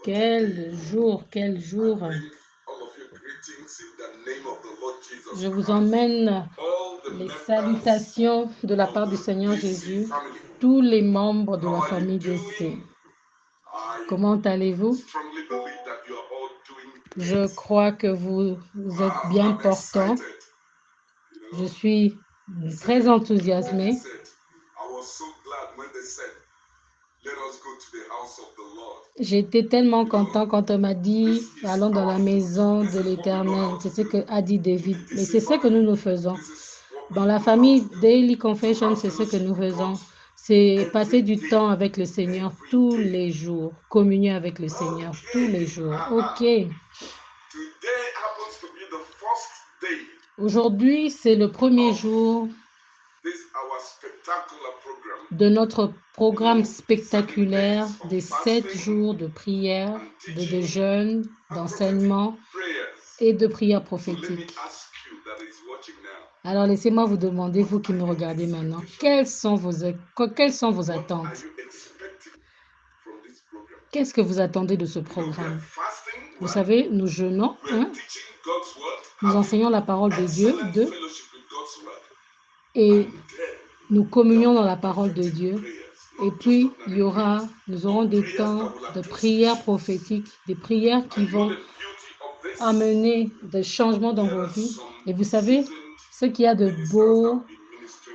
Quel jour, quel jour. Je vous emmène les salutations de la part du Seigneur Jésus, tous les membres de la famille DC. Comment allez-vous? Je crois que vous êtes bien portant. Je suis très enthousiasmée. J'étais tellement content quand on m'a dit « Allons dans la maison de l'Éternel ». C'est ce que a dit David. Mais c'est ce que nous faisons. Dans la famille Daily Confession, c'est ce que nous faisons. C'est passer du temps avec le Seigneur tous les jours. Communier avec le Seigneur tous les jours. OK. Aujourd'hui, c'est le premier jour de notre programme spectaculaire des 7 jours de prière, de jeûne, d'enseignement et de prière prophétique. Alors, laissez-moi vous demander, vous qui me regardez maintenant, quelles sont vos attentes? Qu'est-ce que vous attendez de ce programme? Vous savez, nous jeûnons, nous enseignons la parole de Dieu, et nous communions dans la parole de Dieu. Et puis, nous aurons des temps de prière prophétique, des prières qui vont amener des changements dans vos vies. Et vous savez, ce qu'il y a de beau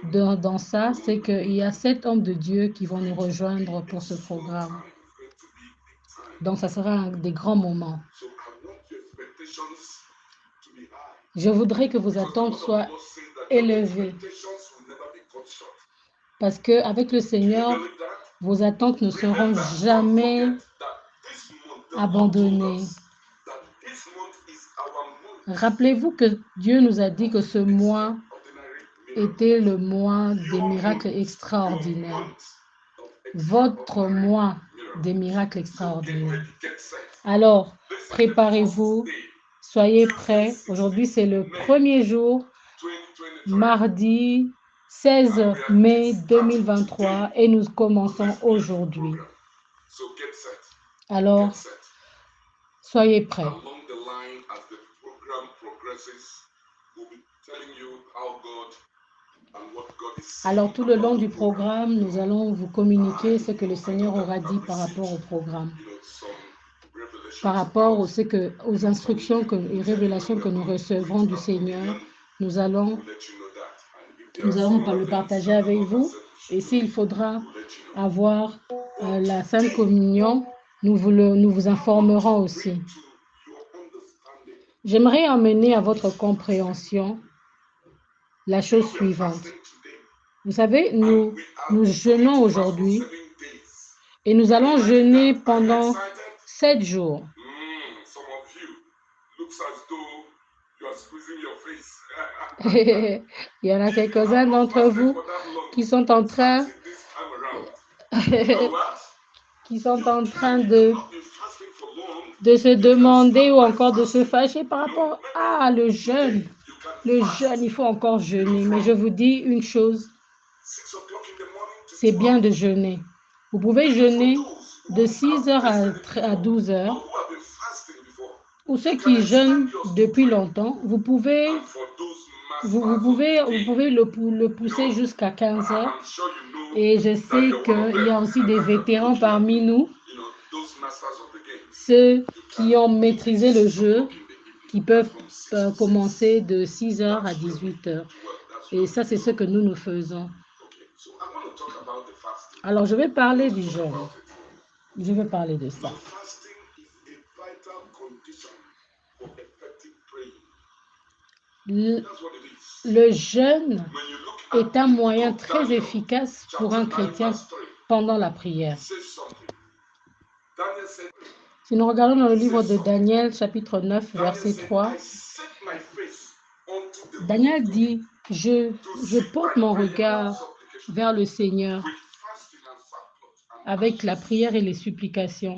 dans ça, c'est qu'il y a 7 hommes de Dieu qui vont nous rejoindre pour ce programme. Donc, ça sera des grands moments. Je voudrais que vos attentes soient élevées. Parce qu'avec le Seigneur, vos attentes ne seront jamais abandonnées. Rappelez-vous que Dieu nous a dit que ce mois était le mois des miracles extraordinaires. Votre mois des miracles extraordinaires. Alors, préparez-vous, soyez prêts. Aujourd'hui, c'est le premier jour, mardi 16 mai 2023, et nous commençons aujourd'hui. Alors, soyez prêts. Alors, tout le long du programme, nous allons vous communiquer ce que le Seigneur aura dit par rapport au programme, par rapport aux instructions et révélations que nous recevrons du Seigneur. Nous allons le partager avec vous. Et s'il faudra avoir la Sainte Communion, nous vous informerons aussi. J'aimerais amener à votre compréhension la chose suivante. Vous savez, nous jeûnons aujourd'hui et nous allons jeûner pendant 7 jours. Il y en a quelques-uns d'entre vous qui sont en train de se demander ou encore de se fâcher par rapport à le jeûne. Le jeûne, il faut encore jeûner. Mais je vous dis une chose, c'est bien de jeûner. Vous pouvez jeûner de 6 heures à 12 heures. Pour ceux qui jeûnent depuis longtemps, vous pouvez le pousser jusqu'à 15 heures. Et je sais qu'il y a aussi des vétérans parmi nous, ceux qui ont maîtrisé le jeu, qui peuvent commencer de 6 heures à 18 heures. Et ça, c'est ce que nous faisons. Alors, je vais parler du jeûne. Je vais parler de ça. Le jeûne est un moyen très efficace pour un chrétien pendant la prière. Si nous regardons dans le livre de Daniel, chapitre 9, verset 3, Daniel dit, je porte mon regard vers le Seigneur avec la prière et les supplications.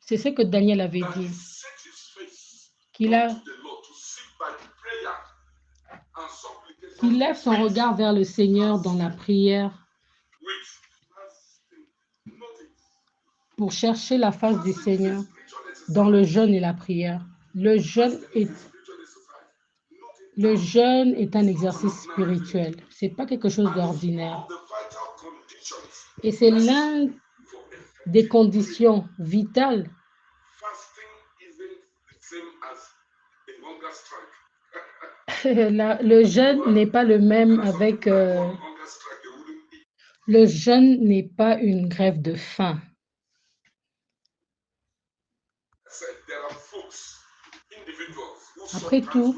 C'est ce que Daniel avait dit. Qu'il lève son regard vers le Seigneur dans la prière pour chercher la face du Seigneur dans le jeûne et la prière. Le jeûne est un exercice spirituel. Ce n'est pas quelque chose d'ordinaire. Et c'est l'un des conditions vitales. Le jeûne n'est pas le même avec... le jeûne n'est pas une grève de faim. Après tout,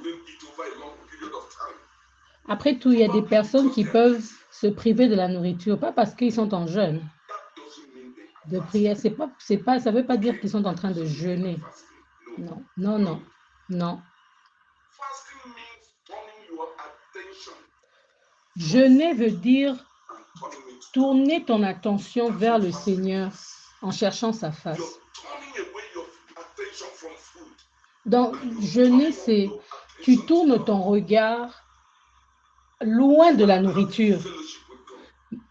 il y a des personnes qui peuvent se priver de la nourriture, pas parce qu'ils sont en jeûne. De prière, ça ne veut pas dire qu'ils sont en train de jeûner. Non, non, non, non. Jeûner veut dire tourner ton attention vers le Seigneur en cherchant sa face. Donc, jeûner, c'est tu tournes ton regard loin de la nourriture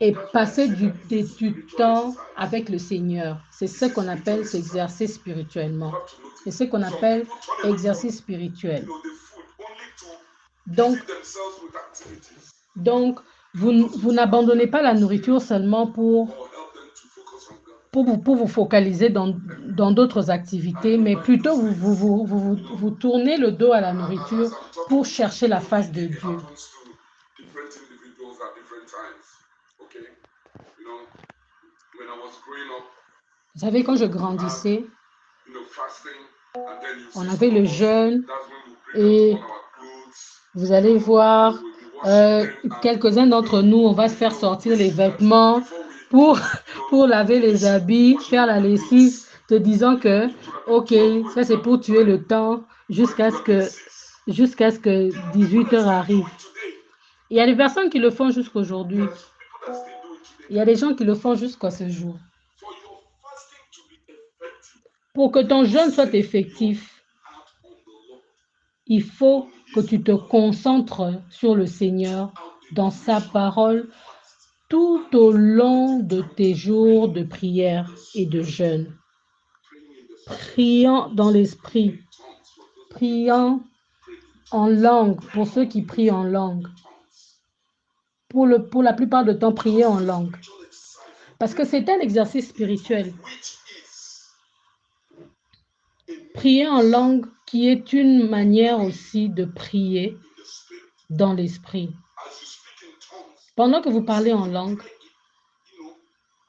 et passer du temps avec le Seigneur. C'est ce qu'on appelle s'exercer spirituellement. C'est ce qu'on appelle exercice spirituel. Donc vous n'abandonnez pas la nourriture seulement pour vous focaliser dans d'autres activités, mais plutôt vous tournez le dos à la nourriture pour chercher la face de Dieu. Vous savez, quand je grandissais, on avait le jeûne et vous allez voir, quelques-uns d'entre nous, on va se faire sortir les vêtements pour laver les habits, faire la lessive, te disant que, ok, ça c'est pour tuer le temps jusqu'à ce que 18h arrive. Il y a des personnes qui le font jusqu'aujourd'hui. Il y a des gens qui le font jusqu'à ce jour. Pour que ton jeûne soit effectif, il faut que tu te concentres sur le Seigneur, dans sa parole, tout au long de tes jours de prière et de jeûne. Priant dans l'esprit, priant en langue, pour ceux qui prient en langue. Pour la plupart du temps, prier en langue. Parce que c'est un exercice spirituel. Prier en langue qui est une manière aussi de prier dans l'esprit. Pendant que vous parlez en langue,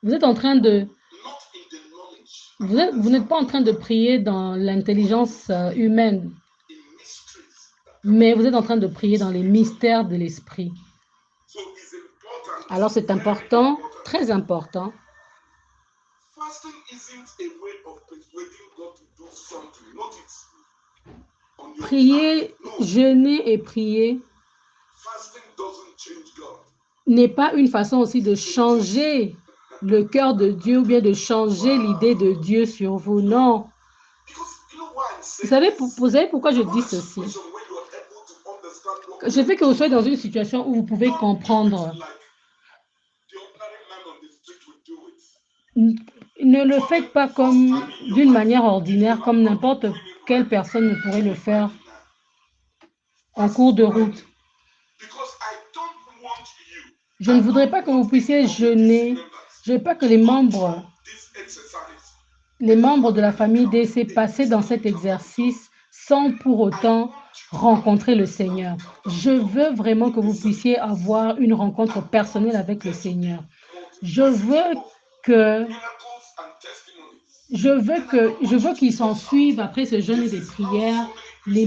vous êtes en train de... Vous n'êtes pas en train de prier dans l'intelligence humaine, mais vous êtes en train de prier dans les mystères de l'esprit. Alors c'est important, très important. Prier, jeûner et prier n'est pas une façon aussi de changer le cœur de Dieu ou bien de changer l'idée de Dieu sur vous. Non. Vous savez pourquoi je dis ceci? Je veux que vous soyez dans une situation où vous pouvez comprendre. Ne le faites pas comme d'une manière ordinaire, comme n'importe quelle personne ne pourrait le faire en cours de route. Je ne voudrais pas que vous puissiez jeûner. Je ne veux pas que les membres de la famille DC passent dans cet exercice sans pour autant rencontrer le Seigneur. Je veux vraiment que vous puissiez avoir une rencontre personnelle avec le Seigneur. Je veux qu'ils s'en suivent après ce jeûne et des prières, des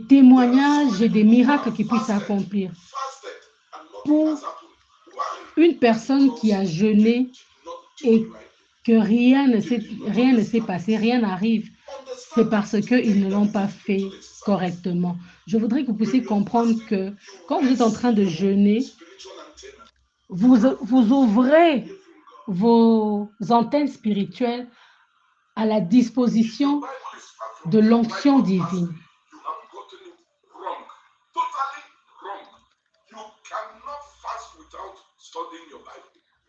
témoignages et des miracles qui puissent s'accomplir. Pour une personne qui a jeûné et que rien ne s'est passé, rien n'arrive, c'est parce qu'ils ne l'ont pas fait correctement. Je voudrais que vous puissiez comprendre que quand vous êtes en train de jeûner, vous ouvrez vos antennes spirituelles à la disposition de l'onction divine.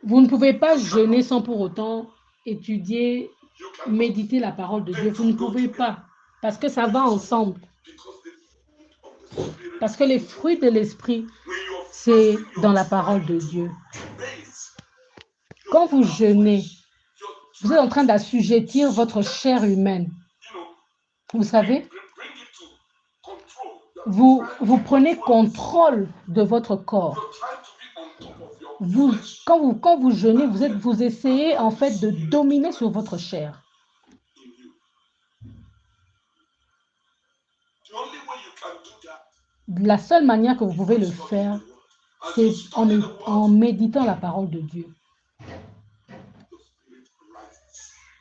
Vous ne pouvez pas jeûner sans pour autant étudier, méditer la parole de Dieu. Vous ne pouvez pas, parce que ça va ensemble. Parce que les fruits de l'esprit, c'est dans la parole de Dieu. Quand vous jeûnez, vous êtes en train d'assujettir votre chair humaine. Vous savez, vous prenez contrôle de votre corps. Quand vous jeûnez, vous essayez en fait de dominer sur votre chair. La seule manière que vous pouvez le faire, c'est en méditant la parole de Dieu.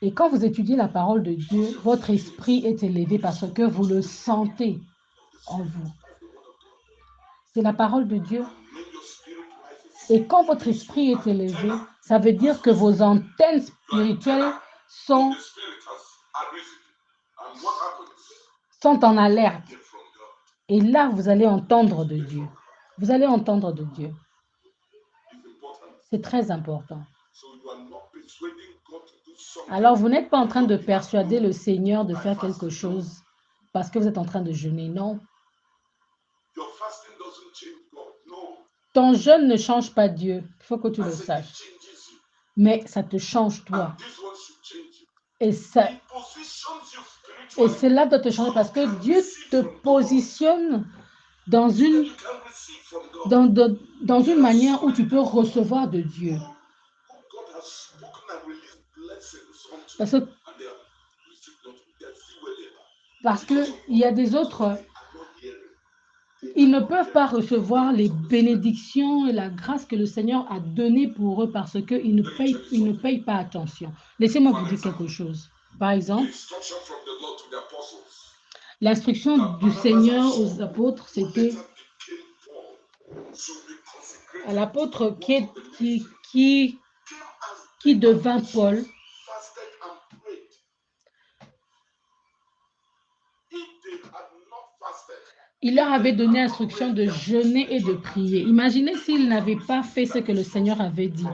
Et quand vous étudiez la parole de Dieu, votre esprit est élevé parce que vous le sentez en vous. C'est la parole de Dieu. Et quand votre esprit est élevé, ça veut dire que vos antennes spirituelles sont en alerte. Et là, vous allez entendre de Dieu. Vous allez entendre de Dieu. C'est très important. Alors, vous n'êtes pas en train de persuader le Seigneur de faire quelque chose parce que vous êtes en train de jeûner. Non. Ton jeûne ne change pas Dieu. Il faut que tu le saches. Mais ça te change toi. Et cela doit te changer parce que Dieu te positionne dans une manière où tu peux recevoir de Dieu. Parce que il y a des autres, ils ne peuvent pas recevoir les bénédictions et la grâce que le Seigneur a donnée pour eux parce qu'ils ne payent pas attention. Laissez-moi vous dire quelque chose. Par exemple, l'instruction du Seigneur aux apôtres, c'était à l'apôtre qui devint Paul. Il leur avait donné instruction de jeûner et de prier. Imaginez s'ils n'avaient pas fait ce que le Seigneur avait dit.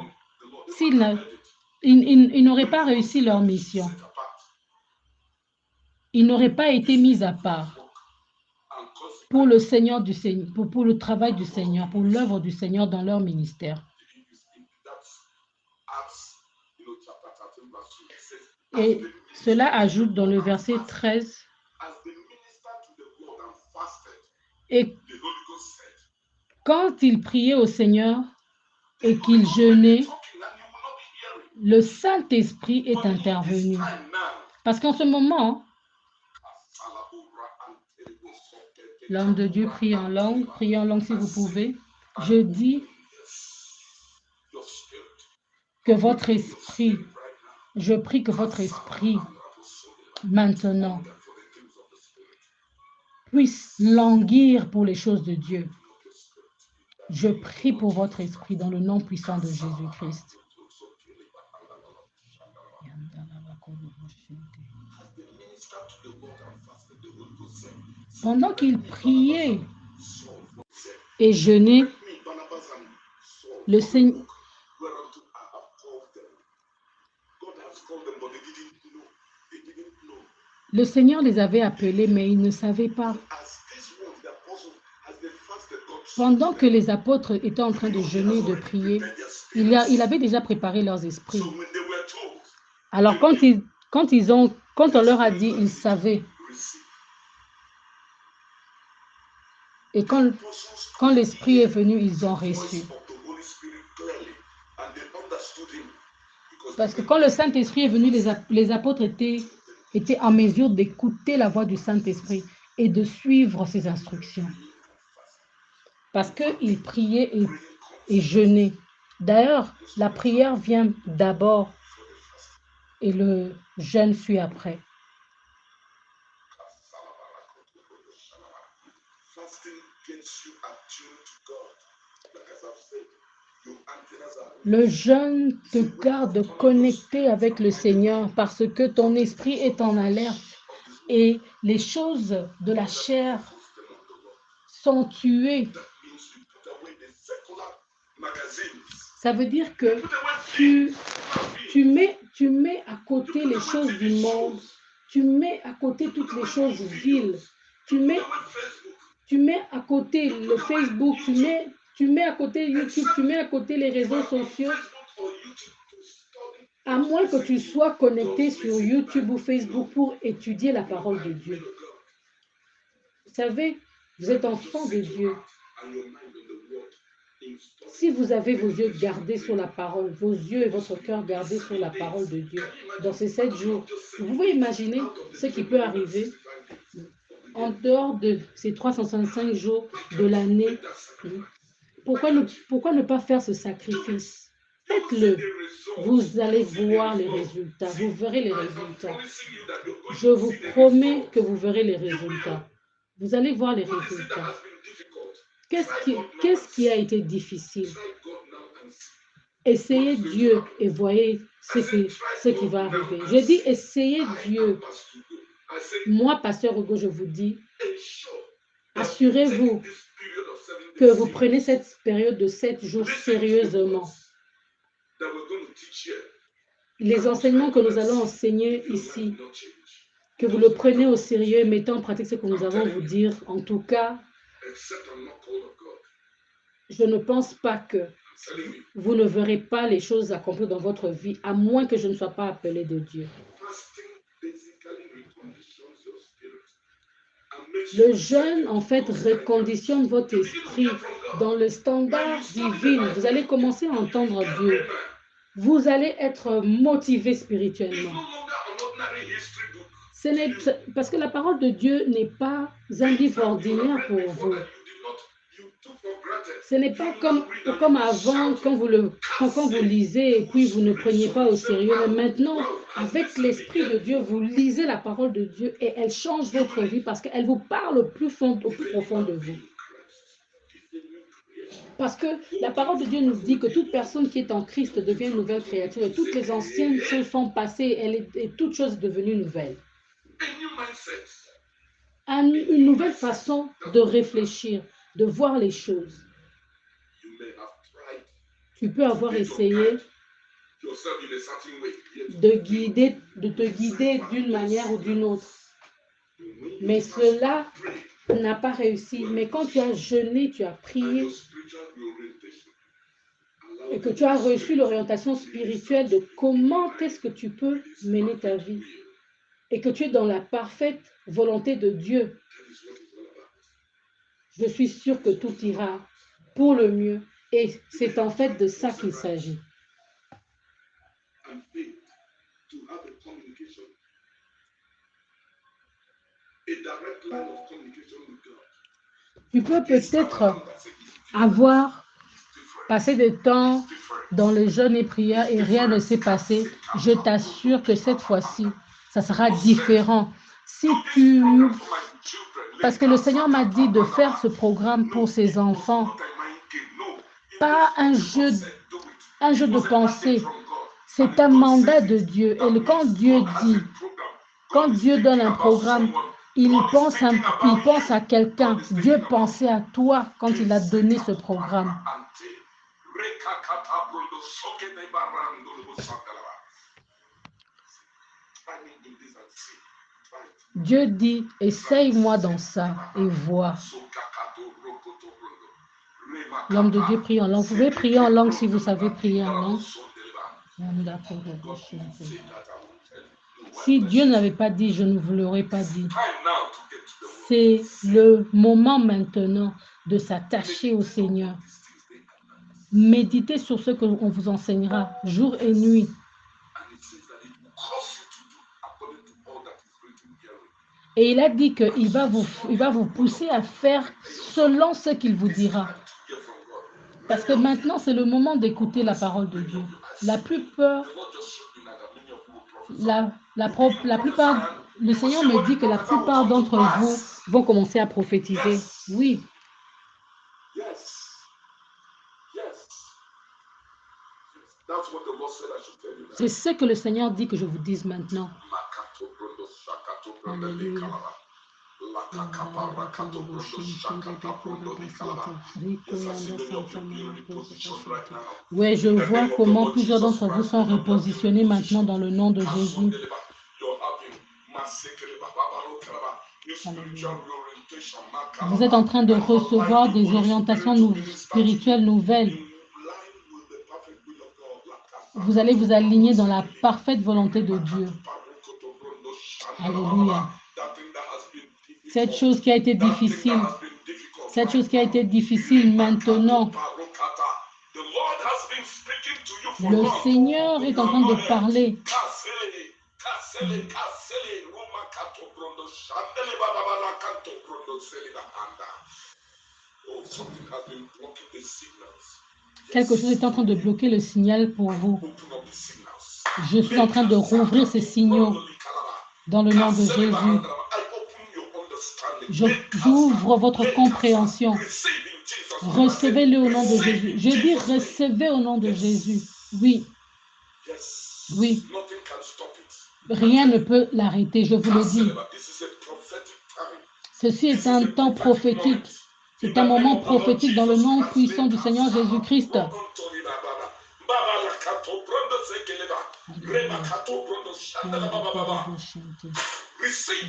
Ils n'auraient pas réussi leur mission. Ils n'auraient pas été mis à part pour le Seigneur du Seigneur, pour le travail du Seigneur, pour l'œuvre du Seigneur dans leur ministère. Et cela ajoute dans le verset 13, et quand il priait au Seigneur et qu'il jeûnait, le Saint-Esprit est intervenu. Parce qu'en ce moment, l'homme de Dieu prie en langue si vous pouvez. Je dis que votre esprit, je prie que votre esprit, maintenant, puisse languir pour les choses de Dieu. Je prie pour votre esprit dans le nom puissant de Jésus-Christ. Pendant qu'il priait et jeûnait, le Seigneur... Le Seigneur les avait appelés, mais ils ne savaient pas. Pendant que les apôtres étaient en train de jeûner et de prier, il avait déjà préparé leurs esprits. Alors, quand on leur a dit, ils savaient. Et quand l'Esprit est venu, ils ont reçu. Parce que quand le Saint-Esprit est venu, les apôtres étaient en mesure d'écouter la voix du Saint-Esprit et de suivre ses instructions. Parce qu'ils priaient et jeûnaient. D'ailleurs, la prière vient d'abord et le jeûne suit après. Le jeûne te garde connecté avec le Seigneur parce que ton esprit est en alerte et les choses de la chair sont tuées. Ça veut dire que tu mets à côté les choses du monde, tu mets à côté toutes les choses viles, tu mets à côté le Facebook, tu mets à côté YouTube, tu mets à côté les réseaux sociaux, à moins que tu sois connecté sur YouTube ou Facebook pour étudier la parole de Dieu. Vous savez, vous êtes enfant de Dieu. Si vous avez vos yeux gardés sur la parole, vos yeux et votre cœur gardés sur la parole de Dieu, dans ces 7 jours, vous pouvez imaginer ce qui peut arriver en dehors de ces 365 jours de l'année. Pourquoi ne pas faire ce sacrifice? Faites-le. Vous allez voir les résultats. Vous verrez les résultats. Je vous promets que vous verrez les résultats. Vous allez voir les résultats. Qu'est-ce qui a été difficile? Essayez Dieu et voyez ce qui va arriver. Je dis essayez Dieu. Moi, Pasteur Hugo, je vous dis, assurez-vous que vous prenez cette période de 7 jours sérieusement. Les enseignements que nous allons enseigner ici, que vous le prenez au sérieux et mettez en pratique ce que nous allons vous dire. En tout cas, je ne pense pas que vous ne verrez pas les choses accomplies dans votre vie, à moins que je ne sois pas appelé de Dieu. Le jeûne, en fait, reconditionne votre esprit dans le standard divin. Vous allez commencer à entendre Dieu. Vous allez être motivé spirituellement. Parce que la parole de Dieu n'est pas un livre ordinaire pour vous. Ce n'est pas comme avant, quand vous lisez et puis vous ne preniez pas au sérieux. Mais maintenant, avec l'Esprit de Dieu, vous lisez la parole de Dieu et elle change votre vie parce qu'elle vous parle au plus profond de vous. Parce que la parole de Dieu nous dit que toute personne qui est en Christ devient une nouvelle créature et toutes les anciennes choses sont passées et toute chose est devenue nouvelle. Une nouvelle façon de réfléchir, de voir les choses. Tu peux avoir essayé de te guider d'une manière ou d'une autre. Mais cela n'a pas réussi. Mais quand tu as jeûné, tu as prié et que tu as reçu l'orientation spirituelle de comment est-ce que tu peux mener ta vie et que tu es dans la parfaite volonté de Dieu, je suis sûre que tout ira pour le mieux. Et c'est en fait de ça qu'il s'agit. Tu peux peut-être avoir passé du temps dans le jeûne et prière et rien ne s'est passé. Je t'assure que cette fois-ci, ça sera différent. Parce que le Seigneur m'a dit de faire ce programme pour ses enfants. Pas un jeu de pensée. C'est un mandat de Dieu. Et quand Dieu donne un programme, il pense à quelqu'un. Dieu pensait à toi quand il a donné ce programme. Dieu dit, essaye-moi dans ça et vois. L'homme de Dieu prie en langue. Vous pouvez prier en langue si vous savez prier en langue. Si Dieu n'avait pas dit, je ne vous l'aurais pas dit. C'est le moment maintenant de s'attacher au Seigneur. Méditez sur ce qu'on vous enseignera jour et nuit. Et il a dit qu'il va vous pousser à faire selon ce qu'il vous dira. Parce que maintenant, c'est le moment d'écouter la parole de Dieu. La plupart, le Seigneur me dit que la plupart d'entre vous vont commencer à prophétiser. Oui. C'est ce que le Seigneur dit que je vous dise maintenant. Alléluia. Oui, je vois comment plusieurs d'entre vous sont repositionnés maintenant dans le nom de Jésus. Vous êtes en train de recevoir des orientations spirituelles nouvelles. Vous allez vous aligner dans la parfaite volonté de Dieu. Alléluia. Cette chose qui a été difficile, maintenant, le Seigneur est en train de parler. Quelque chose est en train de bloquer le signal pour vous. Je suis en train de rouvrir ces signaux dans le nom de Jésus. J'ouvre votre compréhension. Recevez-le au nom de Jésus. Je dis recevez au nom de Jésus. Oui. Oui. Rien ne peut l'arrêter, je vous le dis. Ceci est un temps prophétique. C'est un moment prophétique dans le nom puissant du Seigneur Jésus-Christ.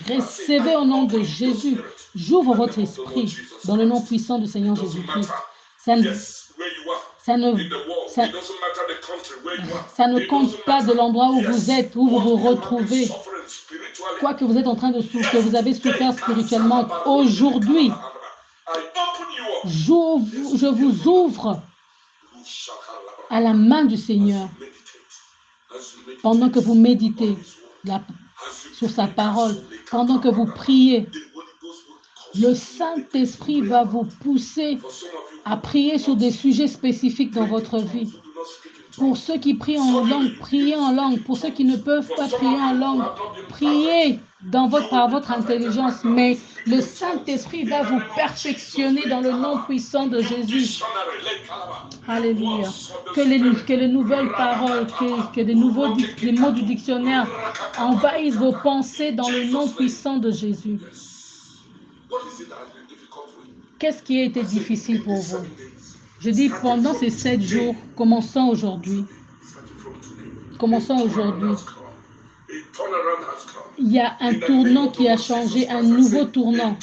Recevez au nom de Jésus. J'ouvre votre esprit dans le nom puissant du Seigneur Jésus-Christ. Ça ne compte pas de l'endroit où vous êtes, où vous vous retrouvez. Quoi que vous êtes en train de souffrir, que vous avez souffert spirituellement, aujourd'hui, je vous ouvre à la main du Seigneur pendant que vous méditez sur sa parole, pendant que vous priez. Le Saint-Esprit va vous pousser à prier sur des sujets spécifiques dans votre vie. Pour ceux qui prient en langue, priez en langue. Pour ceux qui ne peuvent pas prier en langue, priez par votre intelligence. Mais le Saint-Esprit va vous perfectionner dans le nom puissant de Jésus. Alléluia. Que les nouvelles paroles, que les mots du dictionnaire envahissent vos pensées dans le nom puissant de Jésus. Qu'est-ce qui a été difficile pour vous? Je dis pendant ces 7 jours, commençons aujourd'hui. Il y a un tournant qui a changé, un nouveau tournant.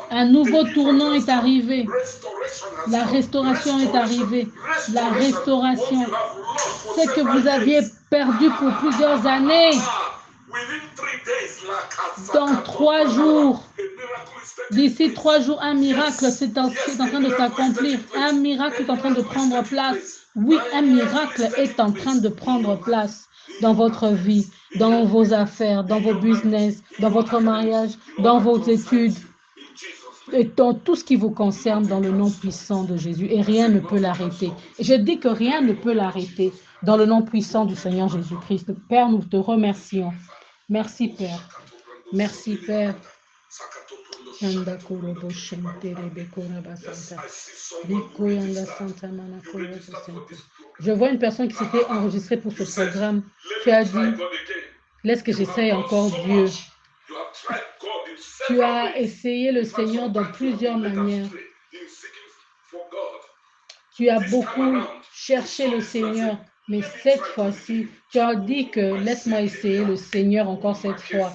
Un nouveau tournant est arrivé. La restauration est arrivée. La restauration. Ce que vous aviez perdu pour plusieurs années. Dans 3 jours. D'ici 3 jours, un miracle c'est en train de s'accomplir. Un miracle est en train de prendre place. Oui, un miracle est en train de prendre place dans votre vie, dans vos affaires, dans vos business, dans votre mariage, dans vos études, et dans tout ce qui vous concerne dans le nom puissant de Jésus. Et rien ne peut l'arrêter. Et je dis que rien ne peut l'arrêter dans le nom puissant du Seigneur Jésus-Christ. Père, nous te remercions. Merci, Père. Merci, Père. Je vois une personne qui s'était enregistrée pour ce programme. Tu as dit, laisse que j'essaye encore Dieu. Tu as essayé le Seigneur dans plusieurs manières. Tu as beaucoup cherché le Seigneur, mais cette fois-ci, tu as dit que laisse-moi essayer le Seigneur encore cette fois.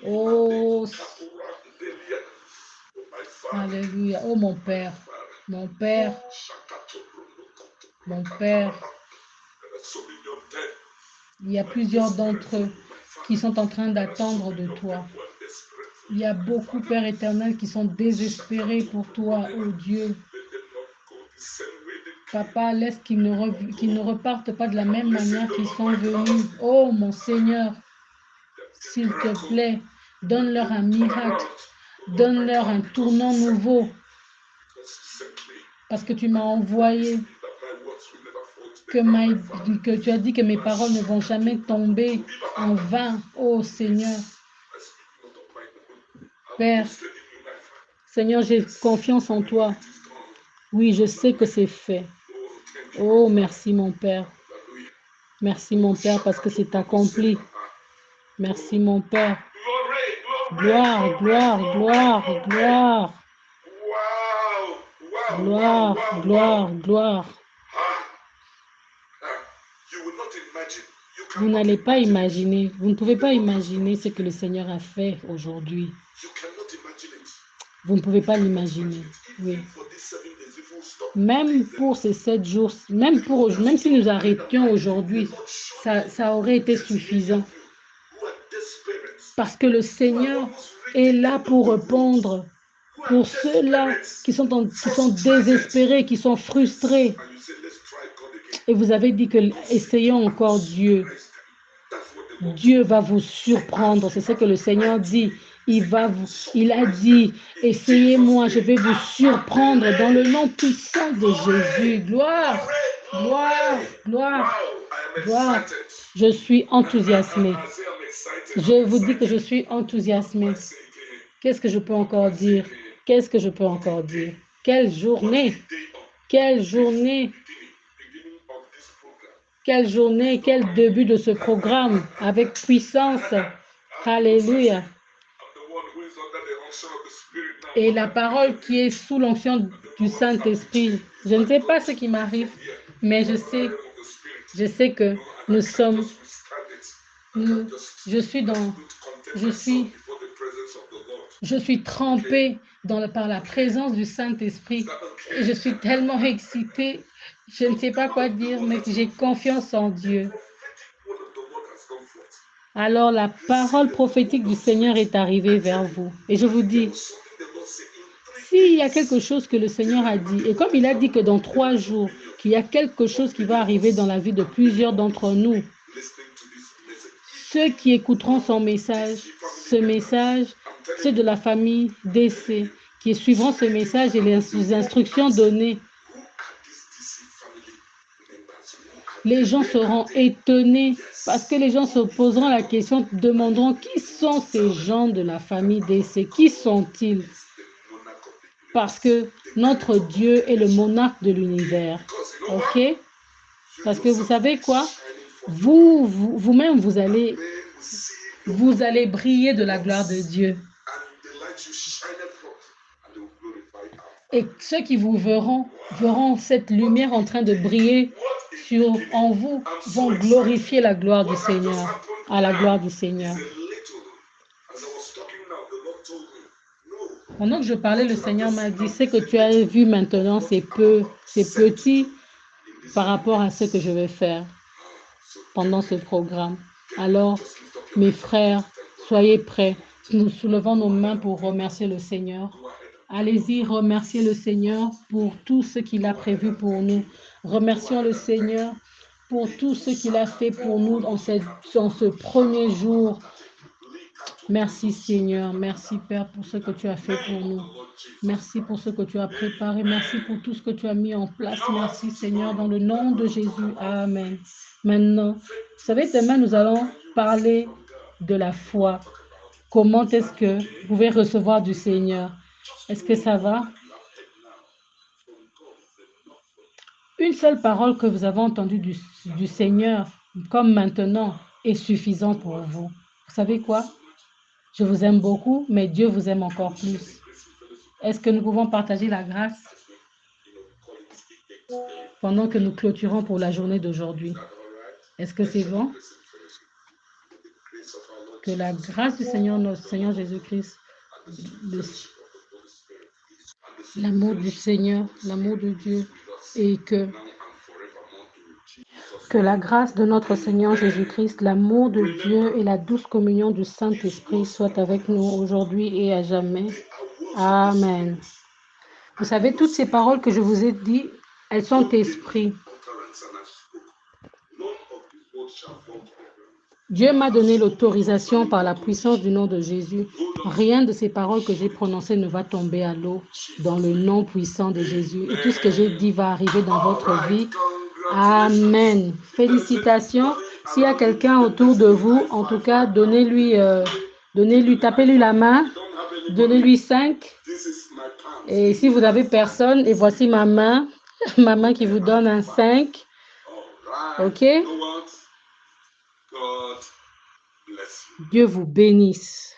Oh, alléluia. Oh, mon Père, mon Père, mon Père. Il y a plusieurs d'entre eux qui sont en train d'attendre de toi. Il y a beaucoup, Père éternel, qui sont désespérés pour toi, oh Dieu. Papa, laisse qu'ils ne repartent pas de la même manière qu'ils sont venus. Oh, mon Seigneur, s'il te plaît, donne-leur un miracle. Donne-leur un tournant nouveau. Parce que tu m'as envoyé, que tu as dit que mes paroles ne vont jamais tomber en vain. Oh Seigneur. Père, Seigneur, j'ai confiance en toi. Oui, je sais que c'est fait. Oh, merci mon Père. Merci mon Père parce que c'est accompli. Merci mon Père. Gloire, gloire, gloire, gloire. Gloire, gloire, gloire. Vous n'allez pas imaginer, vous ne pouvez pas imaginer ce que le Seigneur a fait aujourd'hui. Vous ne pouvez pas l'imaginer. Oui. Même pour ces 7 jours, même si nous arrêtions aujourd'hui, ça aurait été suffisant. Parce que le Seigneur est là pour répondre pour ceux-là qui sont désespérés, qui sont frustrés. Et vous avez dit que essayons encore Dieu. Dieu va vous surprendre. C'est ce que le Seigneur dit. Il a dit, essayez-moi, je vais vous surprendre dans le nom puissant de Jésus. Gloire, gloire, gloire, gloire. Je suis enthousiasmé. Je vous dis que je suis enthousiasmé. Qu'est-ce que je peux encore dire? Qu'est-ce que je peux encore dire? Quelle journée! Quelle journée! Quelle journée! Quel début de ce programme avec puissance! Alléluia! Et la parole qui est sous l'onction du Saint-Esprit. Je ne sais pas ce qui m'arrive, mais je sais que nous sommes... Je suis trempée par la présence du Saint-Esprit. Et je suis tellement excitée. Je ne sais pas quoi dire, mais j'ai confiance en Dieu. Alors la parole prophétique du Seigneur est arrivée vers vous. Et je vous dis, s'il y a quelque chose que le Seigneur a dit, et comme il a dit que dans 3 jours, qu'il y a quelque chose qui va arriver dans la vie de plusieurs d'entre nous, ceux qui écouteront son message, ceux de la famille DC, qui suivront ce message et les instructions données, les gens seront étonnés parce que les gens se poseront la question, demanderont qui sont ces gens de la famille DC, qui sont-ils? Parce que notre Dieu est le monarque de l'univers. Ok? Parce que vous savez quoi? Vous-même, vous allez briller de la gloire de Dieu. Et ceux qui vous verront cette lumière en train de briller en vous, vont glorifier la gloire du Seigneur, à la gloire du Seigneur. Pendant que je parlais, le Seigneur m'a dit, ce que tu as vu maintenant, c'est petit par rapport à ce que je vais faire pendant ce programme. Alors, mes frères, soyez prêts. Nous soulevons nos mains pour remercier le Seigneur. Allez-y, remerciez le Seigneur pour tout ce qu'il a prévu pour nous. Remercions le Seigneur pour tout ce qu'il a fait pour nous en ce premier jour. Merci Seigneur, merci Père pour ce que tu as fait pour nous. Merci pour ce que tu as préparé. Merci pour tout ce que tu as mis en place. Merci Seigneur, dans le nom de Jésus. Amen. Maintenant, vous savez, demain nous allons parler de la foi. Comment est-ce que vous pouvez recevoir du Seigneur? Est-ce que ça va? Une seule parole que vous avez entendue du Seigneur, comme maintenant, est suffisante pour vous. Vous savez quoi? Je vous aime beaucoup, mais Dieu vous aime encore plus. Est-ce que nous pouvons partager la grâce pendant que nous clôturons pour la journée d'aujourd'hui? Est-ce que c'est bon? Que la grâce du Seigneur, notre Seigneur Jésus-Christ, l'amour du Seigneur, l'amour de Dieu, et que la grâce de notre Seigneur Jésus-Christ, l'amour de Dieu et la douce communion du Saint-Esprit soient avec nous aujourd'hui et à jamais. Amen. Vous savez, toutes ces paroles que je vous ai dites, elles sont esprit. Dieu m'a donné l'autorisation par la puissance du nom de Jésus. Rien de ces paroles que j'ai prononcées ne va tomber à l'eau dans le nom puissant de Jésus. Et tout ce que j'ai dit va arriver dans votre vie. Amen. Félicitations. S'il y a quelqu'un autour de vous, en tout cas, tapez-lui la main, donnez-lui 5. Et si vous n'avez personne, et voici ma main qui vous donne un 5. Ok? Dieu vous bénisse.